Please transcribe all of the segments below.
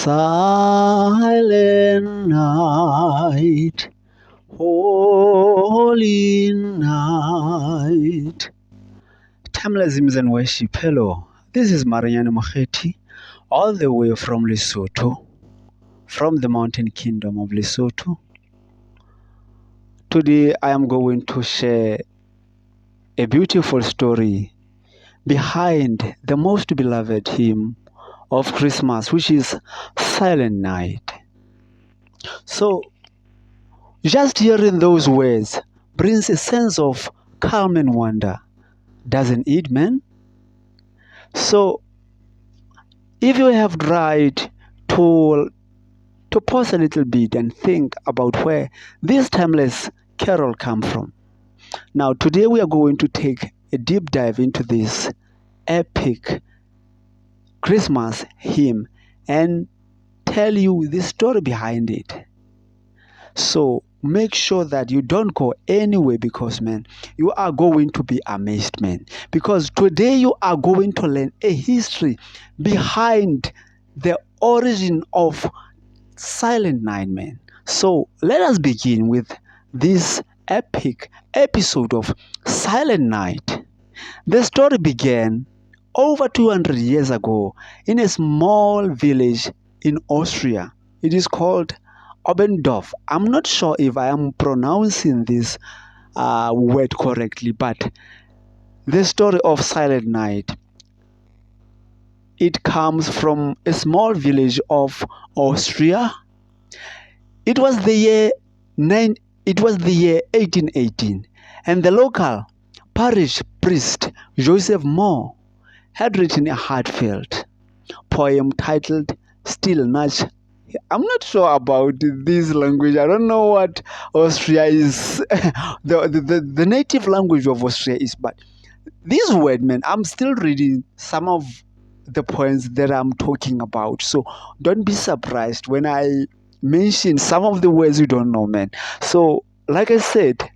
Silent night, holy night. Timeless hymns and worship. Hello, this is Mariana Moheti, all the way from Lesotho, from the mountain kingdom of Lesotho. Today I am going to share a beautiful story behind the most beloved hymn of Christmas, which is Silent Night. So, just hearing those words brings a sense of calm and wonder, doesn't it, man? So, if you have tried to pause a little bit and think about where this timeless carol come from. Now, today we are going to take a deep dive into this epic Christmas hymn and tell you the story behind it. So make sure that you don't go anywhere because, man, you are going to be amazed, man. Because today you are going to learn a history behind the origin of Silent Night, man. So let us begin with this epic episode of Silent Night. The story began over 200 years ago in a small village in Austria. It is called Obendorf. I'm not sure if I am pronouncing this word correctly, but the story of Silent Night, it comes from a small village of Austria. It was the year 1818, and the local parish priest Joseph Moore had written a heartfelt poem titled Still Nudge. I'm not sure about this language. I don't know what Austria is, the native language of Austria is, but this word, man, I'm still reading some of the poems that I'm talking about. So don't be surprised when I mention some of the words you don't know, man. So, like I said,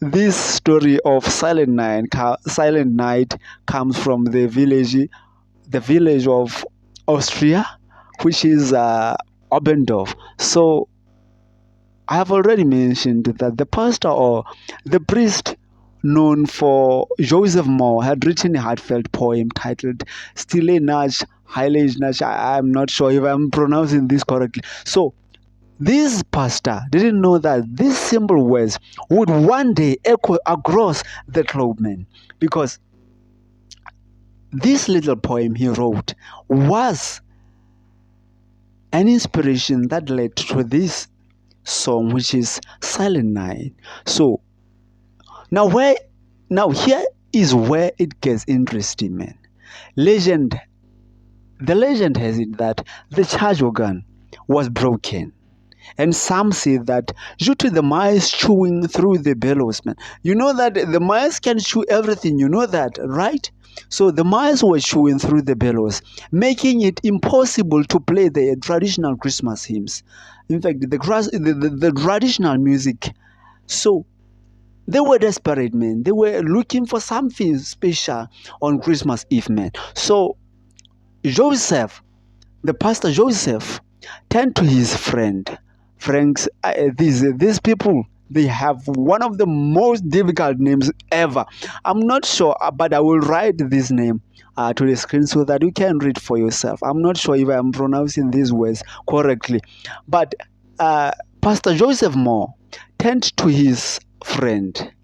this story of Silent Night comes from the village of Austria, which is Obendorf. So I have already mentioned that the pastor or the priest known for Joseph Moore had written a heartfelt poem titled Stille Nacht, Heilige Nacht. I'm not sure if I'm pronouncing this correctly. So this pastor didn't know that these simple words would one day echo across the globe, man, because this little poem he wrote was an inspiration that led to this song, which is Silent Night. So now here is where it gets interesting, man. The legend has it that the church organ was broken. And some say that due to the mice chewing through the bellows, man. You know that the mice can chew everything, you know that, right? So the mice were chewing through the bellows, making it impossible to play the traditional Christmas hymns. In fact, the traditional music. So they were desperate, man. They were looking for something special on Christmas Eve, man. So Joseph, the pastor Joseph, turned to his friend. Franks, these people, they have one of the most difficult names ever. I'm not sure, but I will write this name to the screen so that you can read for yourself. I'm not sure if I'm pronouncing these words correctly, but Pastor Joseph Moore turned to his friend,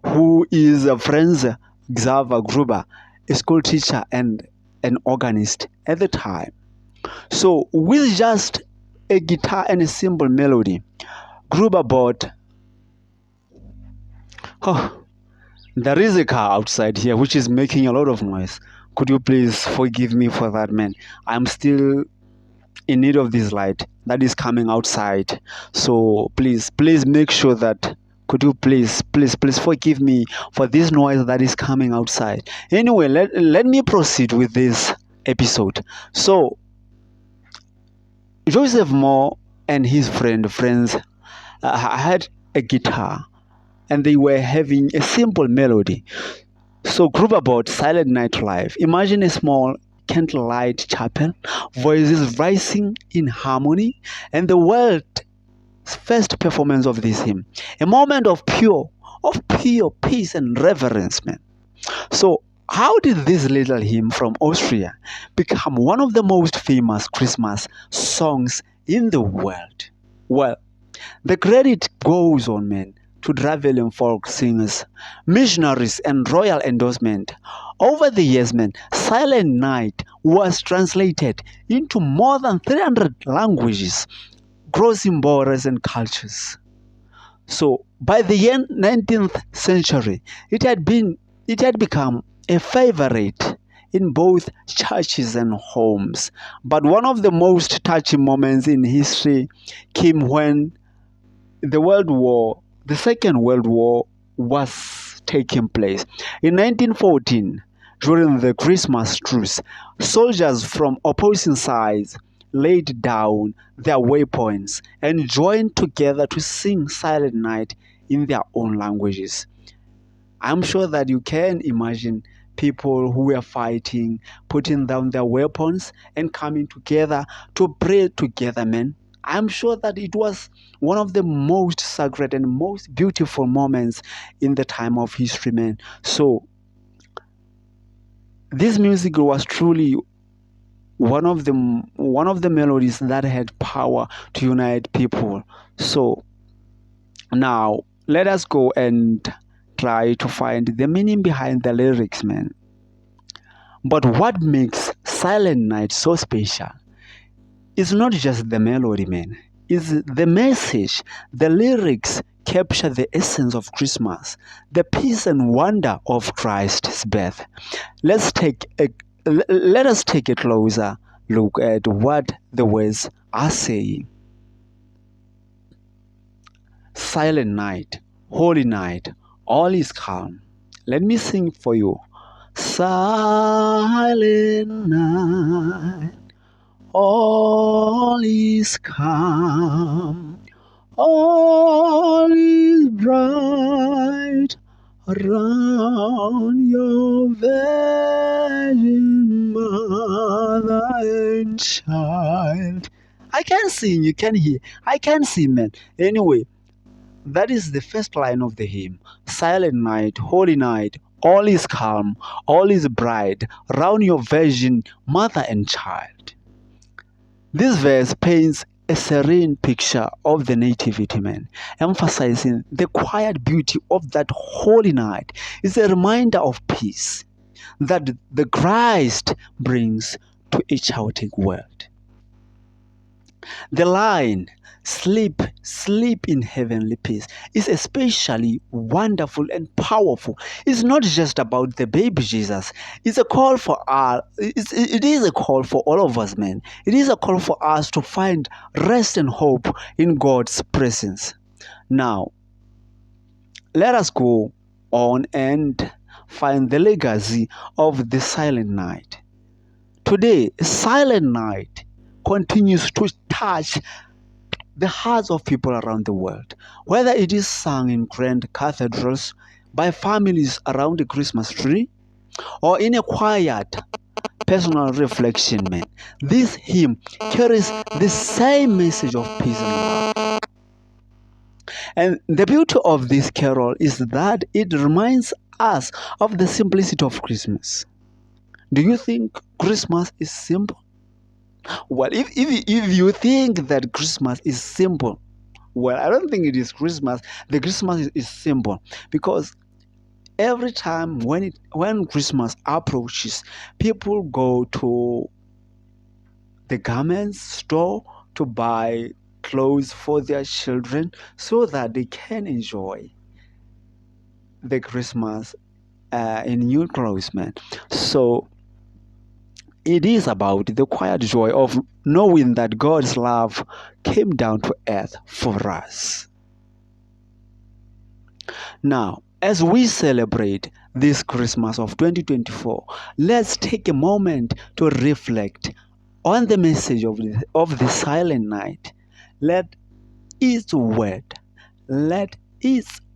who is Franz Xaver Gruber, a school teacher and an organist at the time. So with just a guitar and a simple melody, Gruber bought. Oh, there is a car outside here which is making a lot of noise. Could you please forgive me for that, man? I'm still in need of this light that is coming outside. So please make sure that. Could you please forgive me for this noise that is coming outside? Anyway, let me proceed with this episode. So Joseph Moore and his friends had a guitar, and they were having a simple melody. So Gruber bought Silent Night Live. Imagine a small candlelight chapel, voices rising in harmony, and the world's first performance of this hymn. A moment of pure peace and reverence, man. So, how did this little hymn from Austria become one of the most famous Christmas songs in the world? Well, the credit goes on, man, to traveling folk singers, missionaries, and royal endorsement. Over the years, man, Silent Night was translated into more than 300 languages, crossing borders and cultures. So by the 19th century, it had become a favorite in both churches and homes. But one of the most touching moments in history came when the Second World War was taking place. In 1914, during the Christmas truce, soldiers from opposing sides laid down their weapons and joined together to sing Silent Night in their own languages. I'm sure that you can imagine people who were fighting, putting down their weapons and coming together to pray together, man. I'm sure that it was one of the most sacred and most beautiful moments in the time of history, man. So this music was truly one of the melodies that had power to unite people. So now let us go and try to find the meaning behind the lyrics, man. But what makes Silent Night so special is not just the melody, man. It's the message. The lyrics capture the essence of Christmas, the peace and wonder of Christ's birth. Let us take a closer look at what the words are saying. Silent night, holy night, all is calm. Let me sing for you. Silent night, all is calm, all is bright around your virgin mother and child. I can sing, you can hear. I can sing, man. Anyway, that is the first line of the hymn. Silent night, holy night, all is calm, all is bright, round your virgin mother and child. This verse paints a serene picture of the nativity, man, emphasizing the quiet beauty of that holy night. It's a reminder of peace that the Christ brings to a chaotic world. The line, sleep in heavenly peace, is especially wonderful and powerful. It's not just about the baby Jesus. It's a call for all. It is a call for all of us, man. It is a call for us to find rest and hope in God's presence. Now, let us go on and find the legacy of the Silent Night. Today, Silent Night continues to touch the hearts of people around the world, whether it is sung in grand cathedrals by families around the Christmas tree or in a quiet personal reflection, man. This hymn carries the same message of peace and love. And the beauty of this carol is that it reminds us of the simplicity of Christmas. Do you think Christmas is simple? Well, if you think that Christmas is simple, well, I don't think it is Christmas. The Christmas is simple because every time when Christmas approaches, people go to the garments store to buy clothes for their children so that they can enjoy the Christmas in new clothes, man. So it is about the quiet joy of knowing that God's love came down to earth for us. Now, as we celebrate this Christmas of 2024, let's take a moment to reflect on the message of the Silent Night. Let its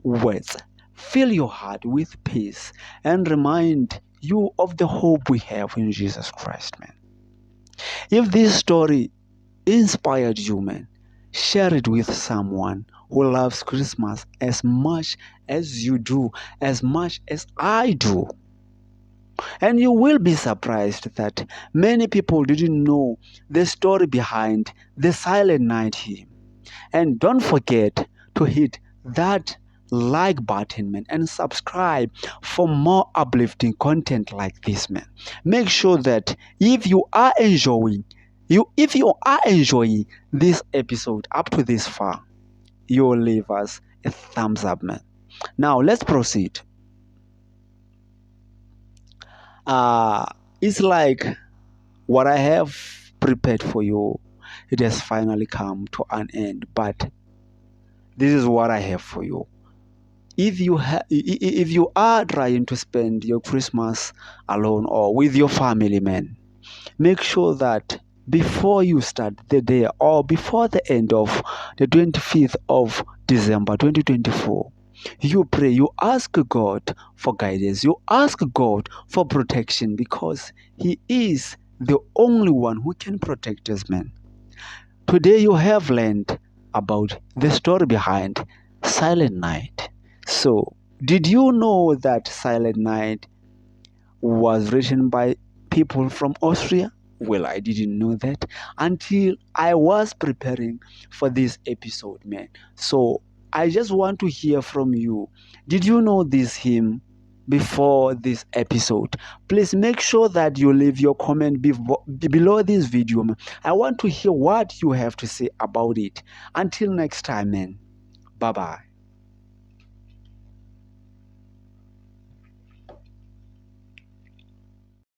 words fill your heart with peace and remind you of the hope we have in Jesus Christ, man. If this story inspired you, man, share it with someone who loves Christmas as much as you do, as much as I do. And you will be surprised that many people didn't know the story behind the Silent Night hymn. And don't forget to hit that like button, man, and subscribe for more uplifting content like this, man. Make sure that if you are enjoying this episode up to this far, you'll leave us a thumbs up, man. Now let's proceed. uh it's like what I have prepared for you, it has finally come to an end, but this is what I have for you. If you are trying to spend your Christmas alone or with your family, man, make sure that before you start the day or before the end of the 25th of December 2024, you pray, you ask God for guidance, you ask God for protection, because He is the only one who can protect us, man. Today you have learned about the story behind Silent Night. So, did you know that Silent Night was written by people from Austria? Well, I didn't know that until I was preparing for this episode, man. So, I just want to hear from you. Did you know this hymn before this episode? Please make sure that you leave your comment below this video, man. I want to hear what you have to say about it. Until next time, man. Bye bye.